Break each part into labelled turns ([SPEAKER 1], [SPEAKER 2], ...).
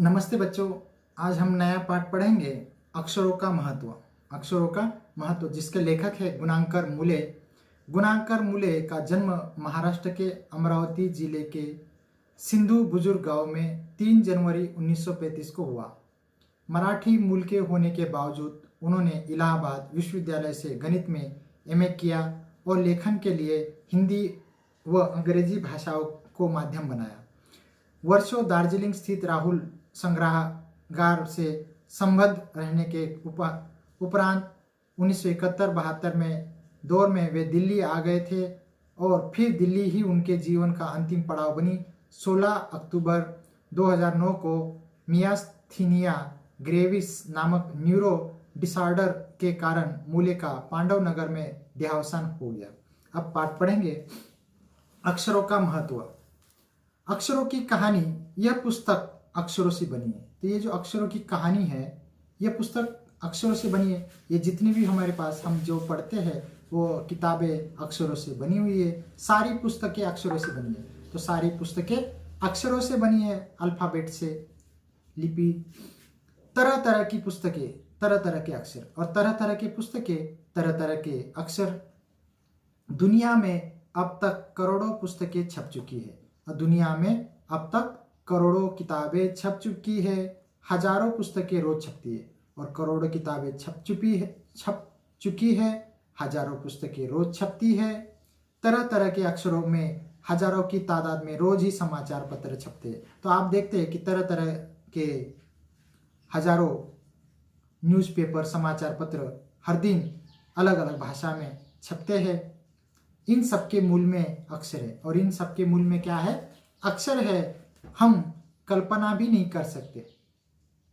[SPEAKER 1] नमस्ते बच्चों। आज हम नया पाठ पढ़ेंगे अक्षरों का महत्व। अक्षरों का महत्व जिसके लेखक है गुणांकर मूले। गुणांकर मूले का जन्म महाराष्ट्र के अमरावती जिले के सिंधु बुजुर्ग गांव में 3 जनवरी 1935 को हुआ। मराठी मूल के होने के बावजूद उन्होंने इलाहाबाद विश्वविद्यालय से गणित में एमए किया और लेखन के लिए हिंदी व अंग्रेजी भाषाओं को माध्यम बनाया। वर्षों दार्जिलिंग स्थित राहुल संग्रहागार से संबद्ध रहने के उपरांत 1971-72 में दौर में वे दिल्ली आ गए थे और फिर दिल्ली ही उनके जीवन का अंतिम पड़ाव बनी। 16 अक्टूबर 2009 को मियास्थीनिया ग्रेविस नामक न्यूरो डिसऑर्डर के कारण मूले का पांडव नगर में देहावसान हो गया। अब पाठ पढ़ेंगे अक्षरों का महत्व। अक्षरों की कहानी। यह पुस्तक अक्षरों से बनी है। तो ये जो अक्षरों की कहानी है, यह पुस्तक अक्षरों से बनी है। ये जितनी भी हमारे पास हम जो पढ़ते हैं वो किताबें अक्षरों से बनी हुई है। सारी पुस्तकें अक्षरों से बनी है। तो सारी पुस्तकें अक्षरों से बनी है, अल्फाबेट से, लिपि, तरह तरह की पुस्तकें, तरह तरह के अक्षर और तरह तरह की पुस्तकें, तरह तरह के अक्षर। दुनिया में अब तक करोड़ों पुस्तकें छप चुकी है और दुनिया में अब तक करोड़ों किताबें छप चुकी है। हजारों पुस्तकें रोज छपती है और करोड़ों किताबें छप चुकी है। हजारों पुस्तकें रोज छपती है। तरह तरह के अक्षरों में हजारों की तादाद में रोज ही समाचार पत्र छपते हैं। तो आप देखते हैं कि तरह तरह के हजारों न्यूज़पेपर, समाचार पत्र हर दिन अलग अलग भाषा में छपते हैं। इन सबके मूल में अक्षर है और इन सबके मूल में क्या है? अक्षर है। हम कल्पना भी नहीं कर सकते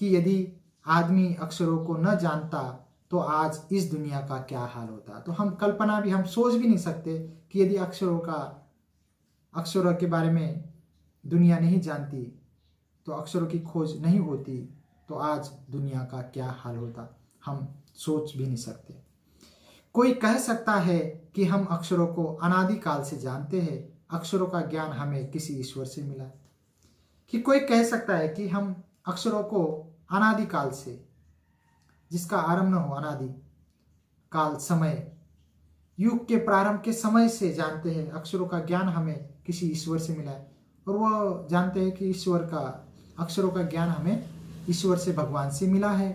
[SPEAKER 1] कि यदि आदमी अक्षरों को न जानता तो आज इस दुनिया का क्या हाल होता। तो हम कल्पना भी, हम सोच भी नहीं सकते कि यदि अक्षरों के बारे में दुनिया नहीं जानती, तो अक्षरों की खोज नहीं होती, तो आज दुनिया का क्या हाल होता। हम सोच भी नहीं सकते। कोई कह सकता है कि हम अक्षरों को अनादिकाल से जानते हैं। अक्षरों का ज्ञान हमें किसी ईश्वर से मिला। कि कोई कह सकता है कि हम अक्षरों को अनादिकाल से, जिसका आरंभ न हो, अनादि काल, समय, युग के प्रारंभ के समय से जानते हैं। अक्षरों का ज्ञान हमें किसी ईश्वर से मिला है और वो जानते हैं कि अक्षरों का ज्ञान हमें ईश्वर से, भगवान से मिला है।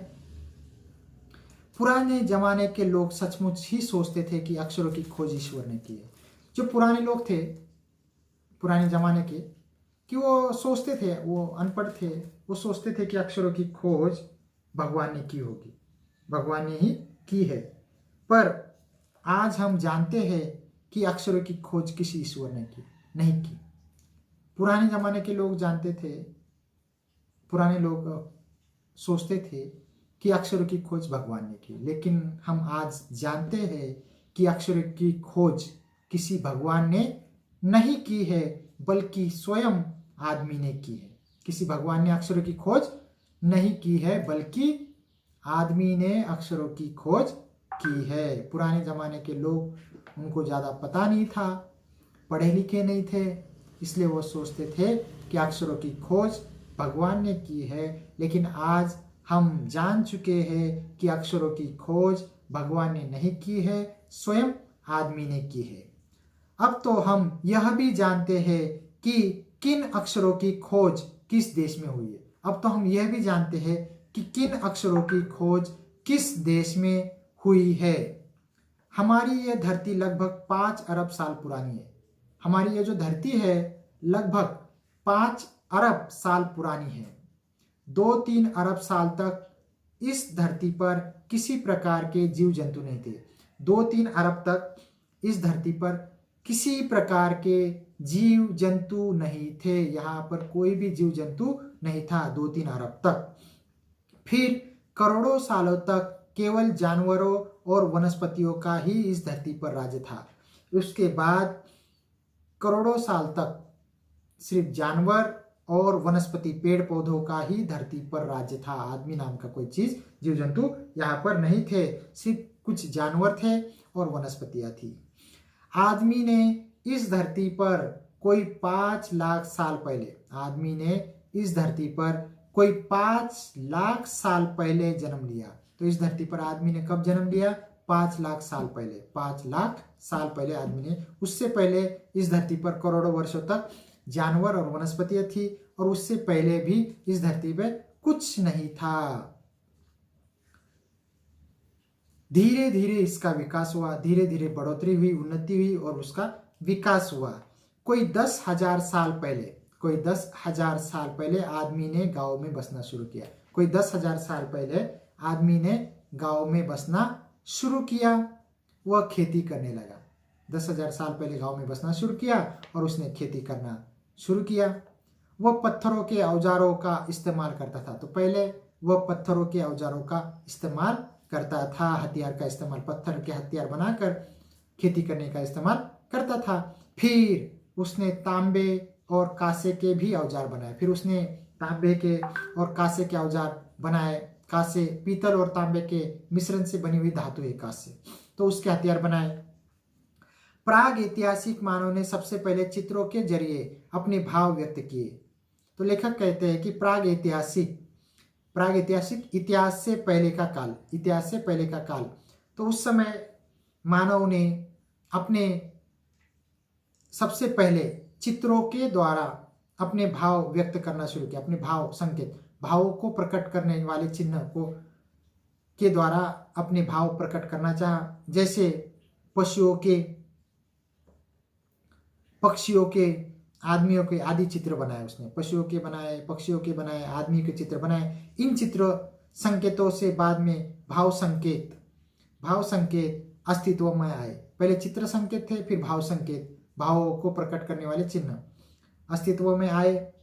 [SPEAKER 1] पुराने जमाने के लोग सचमुच ही सोचते थे कि अक्षरों की खोज ईश्वर ने की है। जो पुराने लोग थे, पुराने जमाने के, कि वो सोचते थे, वो अनपढ़ थे, वो सोचते थे कि अक्षरों की खोज भगवान ने की होगी, भगवान ने ही की है। पर आज हम जानते हैं कि अक्षरों की खोज किसी ईश्वर ने नहीं की। पुराने जमाने के लोग जानते थे, पुराने लोग सोचते थे कि अक्षरों की खोज भगवान ने की, लेकिन हम आज जानते हैं कि अक्षरों की खोज किसी भगवान ने नहीं की है, बल्कि स्वयं आदमी ने की है। किसी भगवान ने अक्षरों की खोज नहीं की है, बल्कि आदमी ने अक्षरों की खोज की है। पुराने जमाने के लोग, उनको ज़्यादा पता नहीं था, पढ़े लिखे नहीं थे, इसलिए वो सोचते थे कि अक्षरों की खोज भगवान ने की है। लेकिन आज हम जान चुके हैं कि अक्षरों की खोज भगवान ने नहीं की है, स्वयं आदमी ने की है। अब तो हम यह भी जानते हैं कि किन अक्षरों की खोज किस देश में हुई है। अब तो हम यह भी जानते हैं कि किन अक्षरों की खोज किस देश में हुई है। हमारी यह धरती लगभग 5 अरब साल पुरानी है। हमारी यह जो धरती है लगभग 5 अरब साल पुरानी है। 2-3 अरब साल तक इस धरती पर किसी प्रकार के जीव जंतु नहीं थे। 2-3 अरब तक इस धरती पर किसी प्रकार के जीव जंतु नहीं थे। यहाँ पर कोई भी जीव जंतु नहीं था 2-3 अरब तक। फिर करोड़ों सालों तक केवल जानवरों और वनस्पतियों का ही इस धरती पर राज्य था। उसके बाद करोड़ों साल तक सिर्फ जानवर और वनस्पति, पेड़ पौधों का ही धरती पर राज्य था। आदमी नाम का कोई चीज, जीव जंतु यहाँ पर नहीं थे। सिर्फ कुछ जानवर थे और वनस्पतियां थी। आदमी ने इस धरती पर कोई 5 लाख साल पहले, आदमी ने इस धरती पर कोई 5 लाख साल पहले जन्म लिया। तो इस धरती पर आदमी ने कब जन्म लिया? 5 लाख साल पहले। 5 लाख साल पहले आदमी ने, उससे पहले इस धरती पर करोड़ों वर्षों तक जानवर और वनस्पतियां थी, और उससे पहले भी इस धरती पे कुछ नहीं था। धीरे धीरे इसका विकास हुआ, धीरे धीरे बढ़ोतरी हुई, उन्नति हुई और उसका विकास हुआ। कोई 10,000 साल पहले, कोई 10,000 साल पहले आदमी ने गांव में बसना शुरू किया। कोई 10,000 साल पहले आदमी ने गांव में बसना शुरू किया, वह खेती करने लगा। 10,000 साल पहले गांव में बसना शुरू किया और उसने खेती करना शुरू किया। वह पत्थरों के औजारों का इस्तेमाल करता था। तो पहले वह पत्थरों के औजारों का इस्तेमाल करता था, हथियार का इस्तेमाल, पत्थर के हथियार बनाकर खेती करने का इस्तेमाल करता था। फिर उसने तांबे और कांसे के भी औजार बनाए। फिर उसने तांबे के और कांसे के औजार बनाए। कांसे, पीतल और तांबे के मिश्रण से बनी हुई धातु है कांसे, तो उसके हथियार बनाए। प्राग ऐतिहासिक मानव ने सबसे पहले चित्रों के जरिए अपने भाव व्यक्त किए। तो लेखक कहते हैं कि प्राग ऐतिहासिक, इतिहास से पहले का काल, इतिहास से पहले का काल। तो उस समय मानव ने अपने सबसे पहले चित्रों के द्वारा अपने भाव व्यक्त करना शुरू किया। अपने भाव संकेत, भावों को प्रकट करने वाले चिन्ह को के द्वारा अपने भाव प्रकट करना चाहा। जैसे पशुओं के, पक्षियों के, आदमियों के आदि चित्र बनाए उसने। पशुओं के बनाए, पक्षियों के बनाए, आदमी के चित्र बनाए। इन चित्र संकेतों से बाद में भाव संकेत अस्तित्व में आए। पहले चित्र संकेत थे, फिर भाव संकेत, भावों को प्रकट करने वाले चिन्ह अस्तित्व में आए।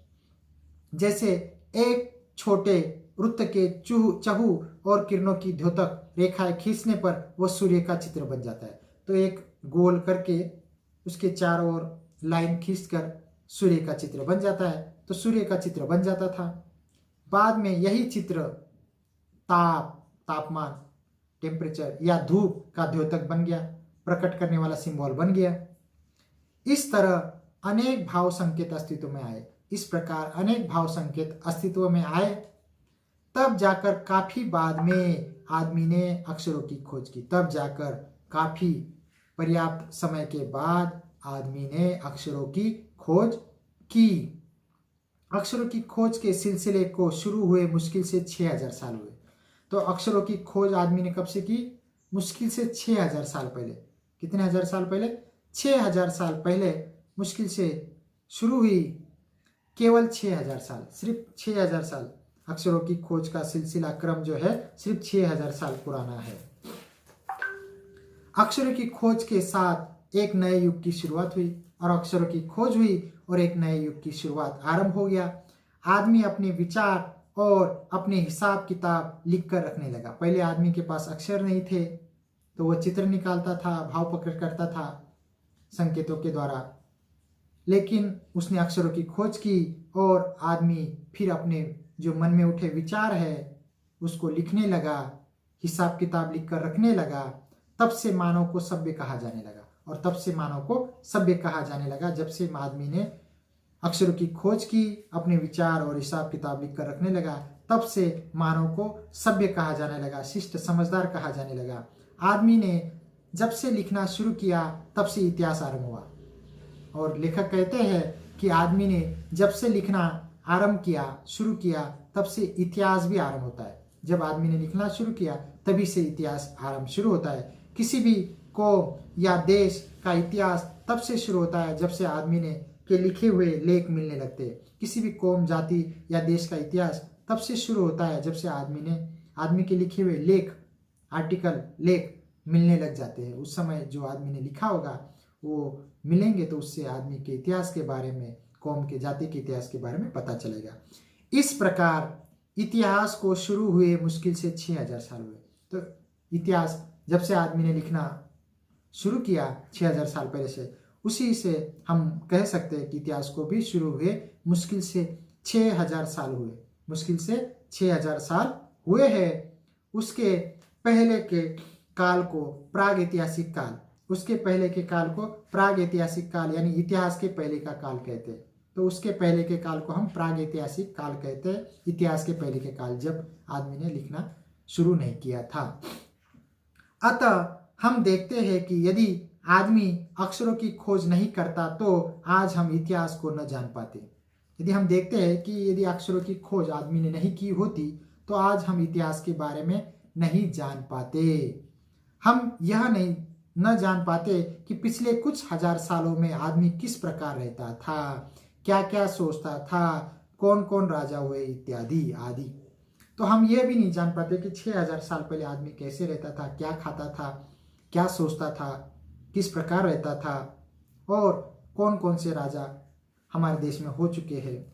[SPEAKER 1] जैसे एक छोटे वृत्त के चहु और किरणों की द्योतक रेखाएं खींचने पर वह सूर्य का चित्र बन जाता है। तो एक गोल करके उसके चारों ओर लाइन खींचकर सूर्य का चित्र बन जाता है, तो सूर्य का चित्र बन जाता था। बाद में यही चित्र तापमान, टेम्परेचर या धूप का द्योतक बन गया, प्रकट करने वाला सिंबल बन गया। इस तरह अनेक भाव संकेत अस्तित्व में आए। इस प्रकार अनेक भाव संकेत अस्तित्व में आए, तब जाकर काफी बाद में आदमी ने अक्षरों की खोज की। तब जाकर काफी पर्याप्त समय के बाद आदमी ने अक्षरों की खोज की। अक्षरों की खोज के सिलसिले को शुरू हुए मुश्किल से 6,000 साल हुए। तो अक्षरों की खोज आदमी ने कब से की? मुश्किल से 6,000 साल पहले। कितने हजार साल पहले? 6,000 साल पहले मुश्किल से शुरू हुई। केवल 6,000 साल, सिर्फ 6,000 साल। अक्षरों की खोज का सिलसिला क्रम जो है सिर्फ 6,000 साल पुराना है। अक्षरों की खोज के साथ एक नए युग की शुरुआत हुई, और अक्षरों की खोज हुई और एक नए युग की शुरुआत आरंभ हो गया। आदमी अपने विचार और अपने हिसाब किताब लिख कर रखने लगा। पहले आदमी के पास अक्षर नहीं थे, तो वह चित्र निकालता था, भाव प्रकट करता था संकेतों के द्वारा। लेकिन उसने अक्षरों की खोज की और आदमी फिर अपने जो मन में उठे विचार है उसको लिखने लगा, हिसाब किताब लिख कर रखने लगा। तब से मानव को सभ्य कहा जाने लगा, और तब से मानव को सभ्य कहा जाने लगा जब से आदमी ने अक्षरों की खोज की, अपने विचार और हिसाब किताब लिख कर रखने लगा। तब से मानव को सभ्य कहा जाने लगा, शिष्ट समझदार कहा जाने लगा। आदमी ने जब से लिखना शुरू किया तब से इतिहास आरंभ हुआ। और लेखक कहते हैं कि आदमी ने जब से लिखना आरंभ किया, शुरू किया, तब से इतिहास भी आरंभ होता है। जब आदमी ने लिखना शुरू किया तभी से इतिहास आरंभ शुरू होता है। किसी भी कौम या देश का इतिहास तब से शुरू होता है जब से आदमी ने के लिखे हुए लेख मिलने लगते हैं। किसी भी कौम, जाति या देश का इतिहास तब से शुरू होता है जब से आदमी के लिखे हुए लेख, आर्टिकल, लेख मिलने लग जाते हैं। उस समय जो आदमी ने लिखा होगा वो मिलेंगे, तो उससे आदमी के इतिहास के बारे में, कौम के, जाति के इतिहास के बारे में पता चलेगा। इस प्रकार इतिहास को शुरू हुए मुश्किल से 6,000 साल हुए। तो इतिहास जब से आदमी ने लिखना शुरू किया 6,000 साल पहले से, उसी से हम कह सकते हैं कि इतिहास को भी शुरू हुए मुश्किल से 6,000 साल हुए। मुश्किल से 6,000 साल हुए हैं। उसके पहले के काल को प्राग ऐतिहासिक काल, उसके पहले के काल को प्राग ऐतिहासिक काल यानी इतिहास के पहले का काल कहते हैं। तो उसके पहले के काल को हम प्राग ऐतिहासिक काल कहते हैं, इतिहास के पहले के काल, जब आदमी ने लिखना शुरू नहीं किया था। अतः हम देखते हैं कि यदि आदमी अक्षरों की खोज नहीं करता तो आज हम इतिहास को न जान पाते। यदि हम देखते हैं कि यदि अक्षरों की खोज आदमी ने नहीं की होती तो आज हम इतिहास के बारे में नहीं जान पाते। हम यह नहीं न जान पाते कि पिछले कुछ हजार सालों में आदमी किस प्रकार रहता था, क्या क्या सोचता था, कौन कौन राजा हुए इत्यादि आदि। तो हम यह भी नहीं जान पाते कि 6000 साल पहले आदमी कैसे रहता था, क्या खाता था, क्या सोचता था, किस प्रकार रहता था, और कौन कौन से राजा हमारे देश में हो चुके हैं।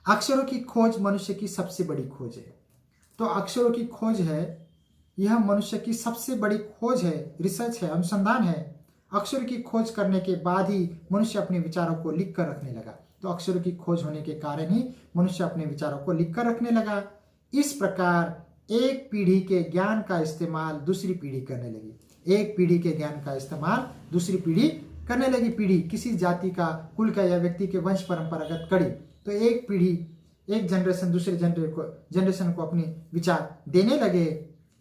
[SPEAKER 1] अक्षरों की खोज मनुष्य की सबसे बड़ी खोज है। तो अक्षरों की खोज है, यह मनुष्य की सबसे बड़ी खोज है, रिसर्च है, अनुसंधान है। अक्षर की खोज करने के बाद ही मनुष्य अपने विचारों को लिख कर रखने लगा। तो अक्षरों की खोज होने के कारण ही मनुष्य अपने विचारों को लिख कर रखने लगा। इस प्रकार एक पीढ़ी के ज्ञान का इस्तेमाल दूसरी पीढ़ी करने लगी। एक पीढ़ी के ज्ञान का इस्तेमाल दूसरी पीढ़ी करने लगी। पीढ़ी किसी जाति का, कुल का या व्यक्ति के वंश परंपरागत कड़ी, तो एक पीढ़ी, एक जनरेशन दूसरे जनरेशन को अपने विचार देने लगे।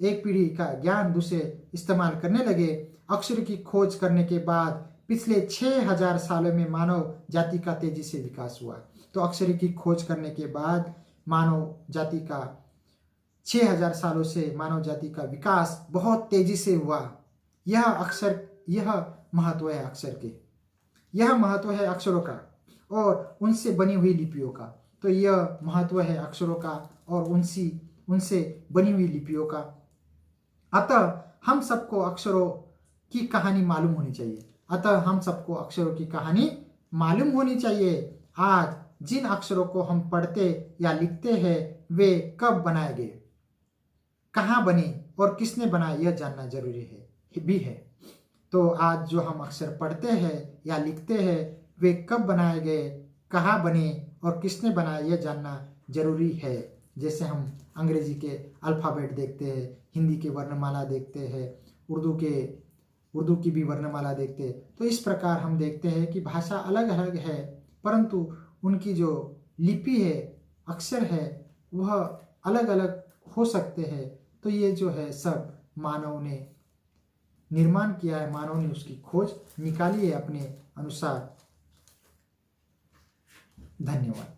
[SPEAKER 1] एक पीढ़ी का ज्ञान दूसरे इस्तेमाल करने लगे। अक्षर की खोज करने के बाद पिछले 6000 सालों में मानव जाति का तेजी से विकास हुआ। तो अक्षर की खोज करने के बाद मानव जाति का 6000 सालों से मानव जाति का विकास बहुत तेजी से हुआ। यह महत्व है अक्षर के, यह महत्व है अक्षरों का और उनसे बनी हुई लिपियों का। तो यह महत्व है अक्षरों का और उनसे बनी हुई लिपियों का। अतः हम सबको अक्षरों की कहानी मालूम होनी चाहिए। आज जिन अक्षरों को हम पढ़ते या लिखते हैं वे कब बनाए गए, कहाँ बने और किसने बनाए, यह जानना जरूरी है। तो आज जो हम अक्षर पढ़ते हैं या लिखते हैं वे कब बनाए गए, कहाँ बने और किसने बनाए, यह जानना जरूरी है। जैसे हम अंग्रेजी के अल्फ़ाबेट देखते हैं, हिंदी के वर्णमाला देखते हैं, उर्दू की भी वर्णमाला देखते हैं। तो इस प्रकार हम देखते हैं कि भाषा अलग अलग है, परंतु उनकी जो लिपि है, अक्षर है, वह अलग अलग हो सकते हैं। तो ये जो है सब मानव ने निर्माण किया है, मानव ने उसकी खोज निकाली है अपने अनुसार। धन्यवाद।